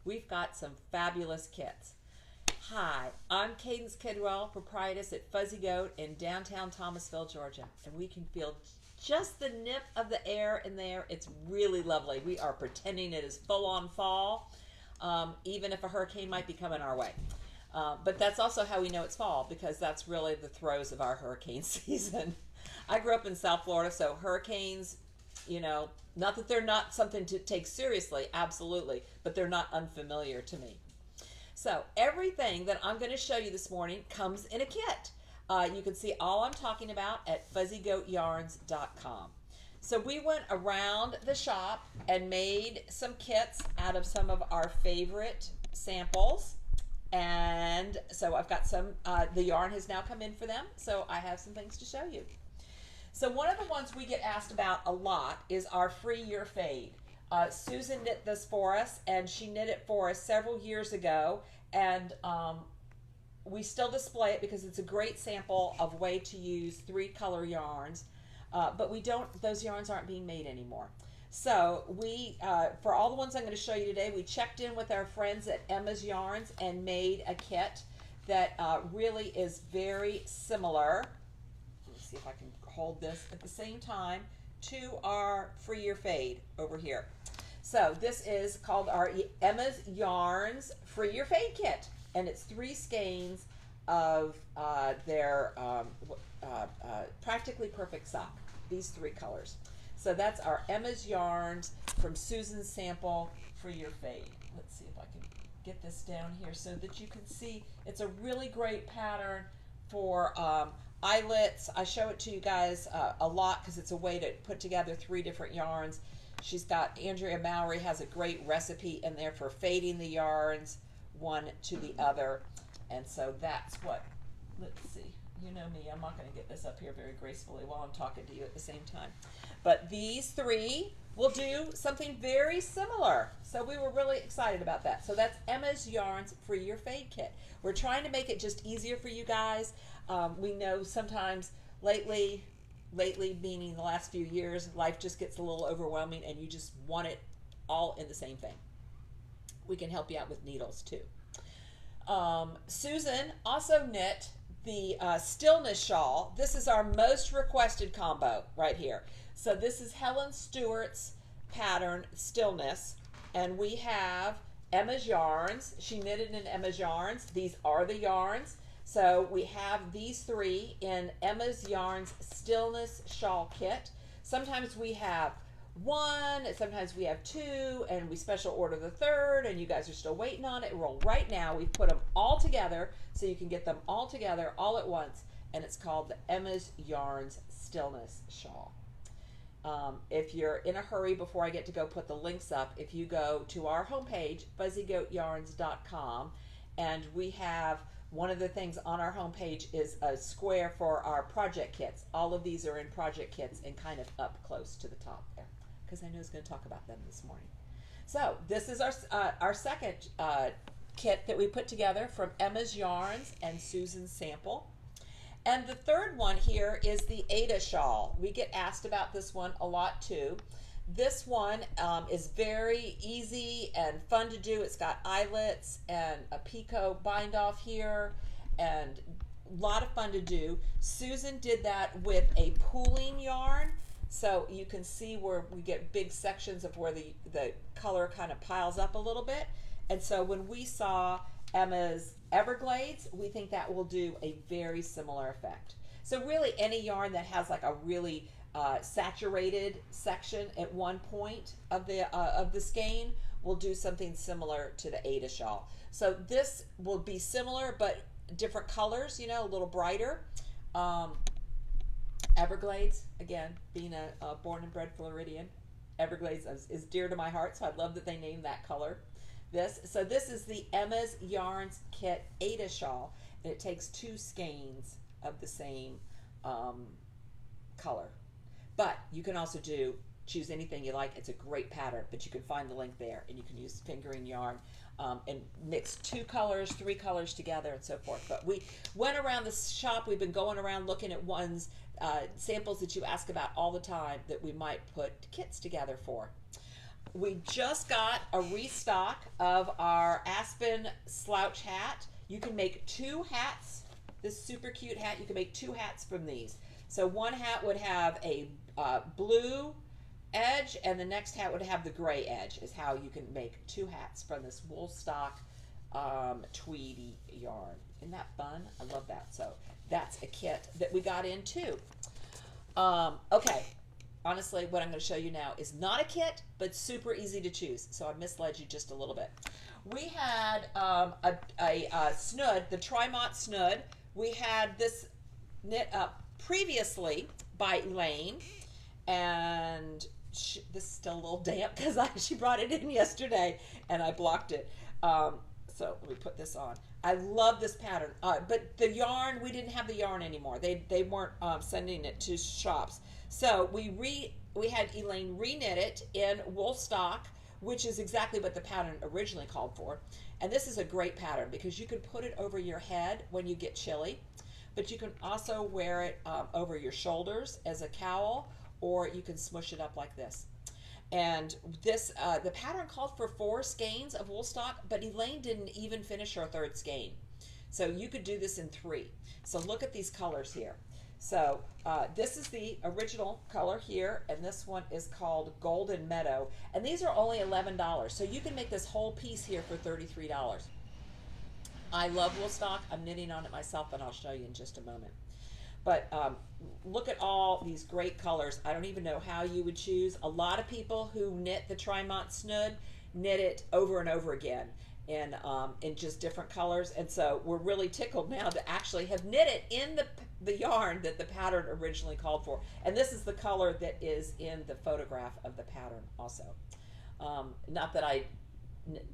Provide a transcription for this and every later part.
we've got some fabulous kits. Hi, I'm Cadence Kidwell, proprietress at Fuzzy Goat in downtown Thomasville, Georgia, and we can feel just the nip of the air in there. It's really lovely. We are pretending it is full-on fall, even if a hurricane might be coming our way. But that's also how we know it's fall, because that's really the throes of our hurricane season. I grew up in South Florida, so hurricanes, you know, not that they're not something to take seriously, absolutely, but they're not unfamiliar to me. So everything that I'm going to show you this morning comes in a kit. You can see all I'm talking about at fuzzygoatyarns.com. So we went around the shop and made some kits out of some of our favorite samples. And so I've got some, the yarn has now come in for them, so I have some things to show you. So one of the ones we get asked about a lot is our free year fade. Susan knit this for us, and she knit it for us several years ago, and we still display it because it's a great sample of way to use 3-color yarns, but those yarns aren't being made anymore. So we, for all the ones I'm going to show you today, we checked in with our friends at Emma's Yarns and made a kit that really is very similar. Let's see if I can hold this at the same time to our free year fade over here. So this is called our Emma's Yarns free year fade kit, and it's 3 skeins of their practically perfect sock, these 3 colors. So that's our Emma's Yarns from Susan's sample free year fade. Let's see if I can get this down here so that you can see. It's a really great pattern for eyelets. I show it to you guys a lot because it's a way to put together 3 different yarns. She's got, Andrea Mowry has a great recipe in there for fading the yarns one to the other. And so that's what, let's see, you know me, I'm not going to get this up here very gracefully while I'm talking to you at the same time. But these 3 will do something very similar. So we were really excited about that. So that's Emma's Yarns free year fade kit. We're trying to make it just easier for you guys. We know sometimes lately meaning the last few years, life just gets a little overwhelming and you just want it all in the same thing. We can help you out with needles too. Susan also knit the Stillness Shawl. This is our most requested combo right here. So this is Helen Stewart's pattern, Stillness, and we have Emma's Yarns. She knitted in Emma's Yarns. These are the yarns. So we have these 3 in Emma's Yarns Stillness Shawl kit. Sometimes we have 1, sometimes we have 2, and we special order the 3rd, and you guys are still waiting on it. Well, right now we've put them all together so you can get them all together all at once, and it's called the Emma's Yarns Stillness Shawl. If you're in a hurry before I get to go put the links up, if you go to our homepage, fuzzygoatyarns.com, and we have one of the things on our homepage is a square for our project kits. All of these are in project kits and kind of up close to the top there, because I know it's going to talk about them this morning. So this is our second kit that we put together from Emma's Yarns and Susan's sample. And the third one here is the Elah shawl. We get asked about this one a lot too. This one is very easy and fun to do. It's got eyelets and a picot bind off here, and a lot of fun to do. Susan did that with a pooling yarn, so you can see where we get big sections of where the color kind of piles up a little bit. And so when we saw Emma's Everglades, we think that will do a very similar effect. So really any yarn that has like a really saturated section at one point of the skein will do something similar to the Elah shawl. So this will be similar but different colors, you know, a little brighter. Everglades, again, being a born and bred Floridian, Everglades is dear to my heart, so I love that they named that color. So this is the Emma's Yarns Kit Elah shawl, and it takes 2 skeins of the same color. But you can also choose anything you like. It's a great pattern, but you can find the link there, and you can use fingering yarn and mix 2 colors, 3 colors together, and so forth. But we went around the shop. We've been going around looking at ones, samples that you ask about all the time that we might put kits together for. we just got a restock of our Aspen slouch hat. You can make 2 hats. This super cute hat, you can make 2 hats from these. So one hat would have a blue edge, and the next hat would have the gray edge, is how you can make 2 hats from this Woolstok tweedy yarn. Isn't that fun? I love that. So that's a kit that we got in too. Okay, honestly, what I'm going to show you now is not a kit, but super easy to choose. So I misled you just a little bit. We had a snood, the Trimont snood. We had this knit up previously by Elaine, and this is still a little damp because she brought it in yesterday and I blocked it. So let me put this on. I love this pattern, but the yarn, we didn't have the yarn anymore. They weren't sending it to shops. So we had Elaine reknit it in Woolstok, which is exactly what the pattern originally called for. And this is a great pattern because you can put it over your head when you get chilly, but you can also wear it over your shoulders as a cowl, or you can smush it up like this. And this, the pattern called for 4 skeins of Woolstok, but Elaine didn't even finish her 3rd skein. So you could do this in 3. So look at these colors here. So this is the original color here, and this one is called Golden Meadow. And these are only $11. So you can make this whole piece here for $33. I love Woolstok. I'm knitting on it myself, and I'll show you in just a moment. But look at all these great colors. I don't even know how you would choose. A lot of people who knit the Trimont snood knit it over and over again in just different colors. And so we're really tickled now to actually have knit it in the yarn that the pattern originally called for. And this is the color that is in the photograph of the pattern also. Not that I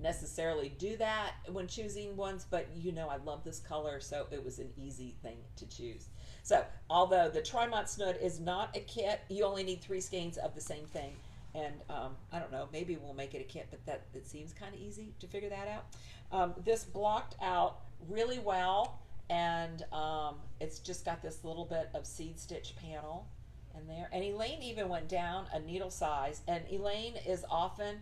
necessarily do that when choosing ones, but you know I love this color, so it was an easy thing to choose. So although the Trimont snood is not a kit, you only need 3 skeins of the same thing. And I don't know, maybe we'll make it a kit, but it seems kind of easy to figure that out. This blocked out really well, and it's just got this little bit of seed stitch panel in there. And Elaine even went down a needle size, and Elaine is often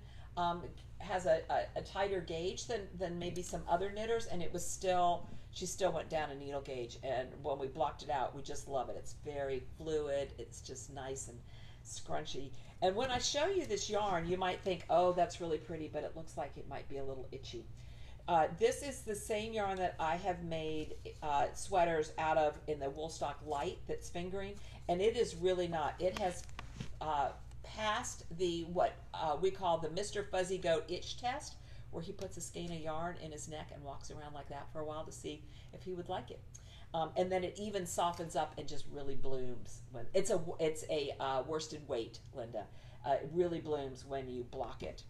has a tighter gauge than maybe some other knitters, and it was still, she still went down a needle gauge. And when we blocked it out, we just love it. It's very fluid. It's just nice and scrunchy. And when I show you this yarn, you might think, oh, that's really pretty, but it looks like it might be a little itchy. This is the same yarn that I have made sweaters out of in the Woolstok Light that's fingering, and it is really not. It has passed the what we call the Mr. Fuzzy Goat itch test, where he puts a skein of yarn in his neck and walks around like that for a while to see if he would like it. And then it even softens up and just really blooms. When it's a worsted weight, Linda. It really blooms when you block it.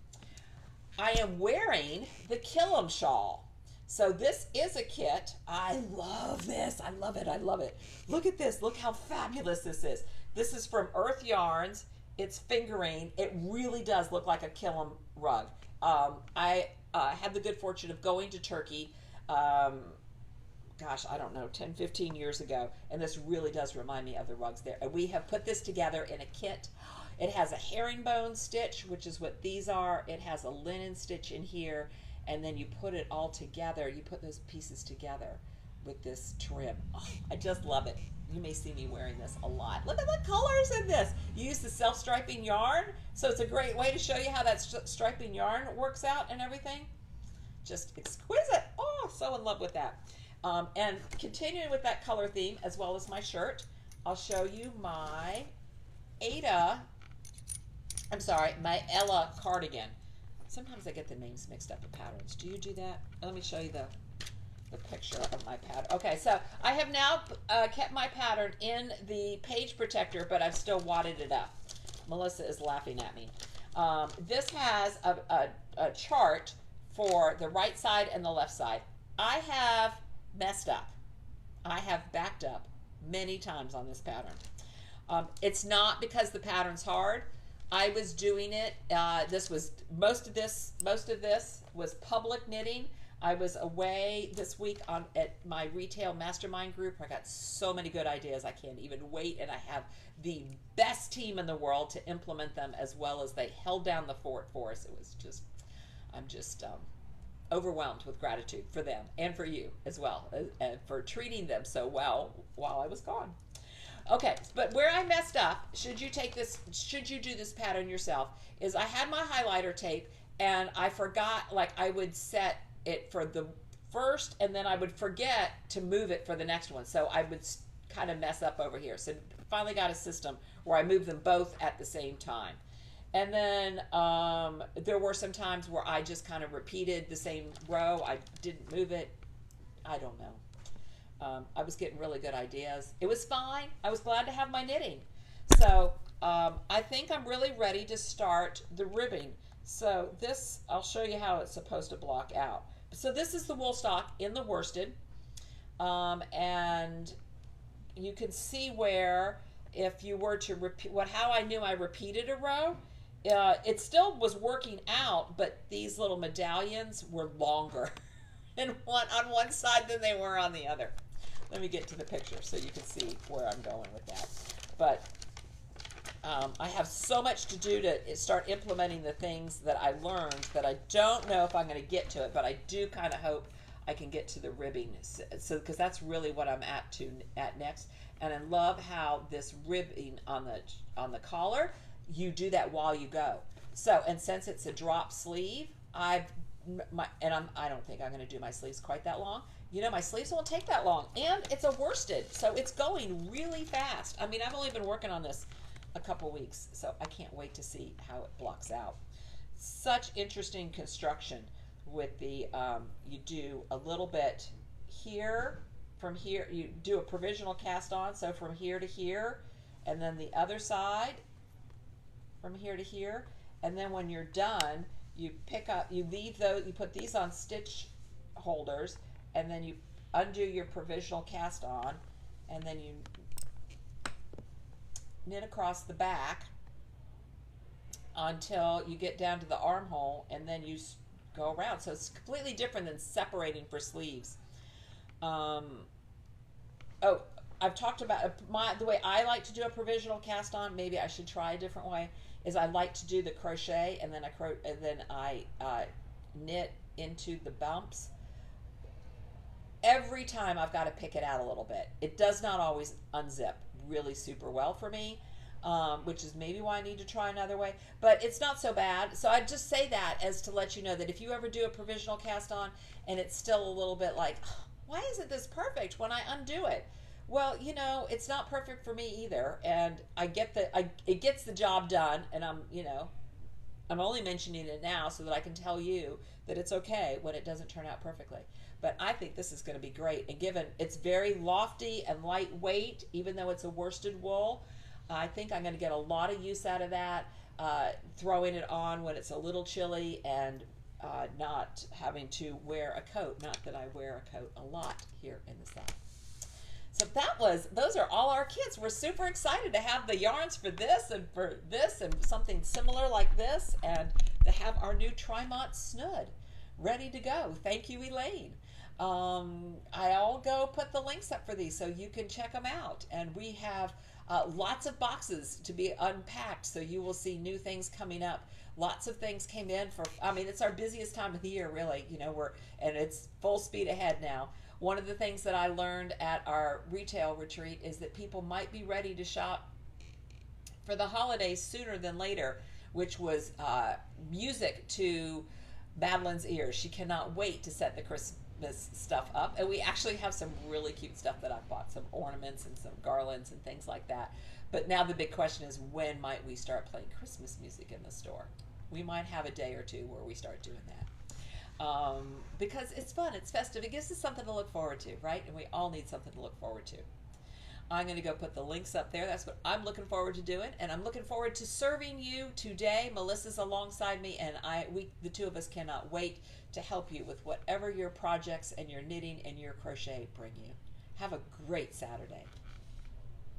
I am wearing the Kilim shawl. So this is a kit. I love this. I love it. I love it. Look at this. Look how fabulous this is. This is from Earth Yarns. It's fingering. It really does look like a Kilim rug. I had the good fortune of going to Turkey, gosh, I don't know, 10, 15 years ago, and this really does remind me of the rugs there. And we have put this together in a kit. It has a herringbone stitch, which is what these are. It has a linen stitch in here, and then you put it all together. You put those pieces together with this trim. Oh, I just love it. You may see me wearing this a lot. Look at the colors in this. You use the self-striping yarn, so it's a great way to show you how that striping yarn works out and everything. Just exquisite. Oh, so in love with that. And continuing with that color theme, as well as my shirt, I'll show you my my Elah cardigan. Sometimes I get the names mixed up with patterns. Do you do that? Let me show you the picture of my pattern. Okay, so I have now kept my pattern in the page protector, but I've still wadded it up. Melissa is laughing at me. This has a chart for the right side and the left side. I have messed up. I have backed up many times on this pattern. It's not because the pattern's hard. I was doing it. This was most of this was public knitting. I was away this week at my retail mastermind group. I got so many good ideas. I can't even wait, and I have the best team in the world to implement them, as well as they held down the fort for us. It was just, I'm just overwhelmed with gratitude for them and for you as well, for treating them so well while I was gone. Okay, but where I messed up, should you do this pattern yourself, is I had my highlighter tape and I forgot, like I would set it for the first and then I would forget to move it for the next one. So I would kind of mess up over here. So finally got a system where I moved them both at the same time. And then there were some times where I just kind of repeated the same row. I didn't move it. I don't know. I was getting really good ideas. It was fine. I was glad to have my knitting. So I think I'm really ready to start the ribbing. So this, I'll show you how it's supposed to block out. So this is the Woolstok in the worsted. And you can see where if you were to repeat, how I knew I repeated a row, it still was working out, but these little medallions were longer on one side than they were on the other. Let me get to the picture so you can see where I'm going with that. But I have so much to do to start implementing the things that I learned that I don't know if I'm going to get to it, but I do kind of hope I can get to the ribbing. So because that's really what I'm at next. And I love how this ribbing on the collar, you do that while you go. So, and since it's a drop sleeve, I don't think I'm going to do my sleeves quite that long. You know, my sleeves won't take that long, and it's a worsted, so it's going really fast. I mean, I've only been working on this a couple weeks, so I can't wait to see how it blocks out. Such interesting construction with the, you do a little bit here, from here, you do a provisional cast on, so from here to here, and then the other side, from here to here, and then when you're done, you pick up, you leave those, you put these on stitch holders, and then you undo your provisional cast on, and then you knit across the back until you get down to the armhole, and then you go around. So it's completely different than separating for sleeves. Oh, I've talked about the way I like to do a provisional cast on. Maybe I should try a different way. Is I like to do the crochet, and then I knit into the bumps. Every time I've got to pick it out a little bit. It does not always unzip really super well for me, which is maybe why I need to try another way, but it's not so bad. So I just say that as to let you know that if you ever do a provisional cast on and it's still a little bit like, why isn't this perfect when I undo it? Well, you know, it's not perfect for me either, and it gets the job done, and I'm only mentioning it now so that I can tell you that it's okay when it doesn't turn out perfectly. But I think this is going to be great, and given it's very lofty and lightweight, even though it's a worsted wool, I think I'm going to get a lot of use out of that, throwing it on when it's a little chilly and not having to wear a coat. Not that I wear a coat a lot here in the South. So those are all our kits. We're super excited to have the yarns for this and something similar like this, and to have our new Trimont snood ready to go. Thank you, Elaine. I'll go put the links up for these so you can check them out. And we have lots of boxes to be unpacked, so you will see new things coming up. Lots of things came in it's our busiest time of the year, really. And it's full speed ahead now. One of the things that I learned at our retail retreat is that people might be ready to shop for the holidays sooner than later, which was music to Madeline's ears. She cannot wait to set the Christmas stuff up. And we actually have some really cute stuff that I've bought, some ornaments and some garlands and things like that. But now the big question is, when might we start playing Christmas music in the store? We might have a day or two where we start doing that. Because it's fun, it's festive, it gives us something to look forward to, right? And we all need something to look forward to. I'm going to go put the links up there. That's what I'm looking forward to doing, and I'm looking forward to serving you today. Melissa's alongside me, and the two of us cannot wait to help you with whatever your projects and your knitting and your crochet bring you. Have a great Saturday.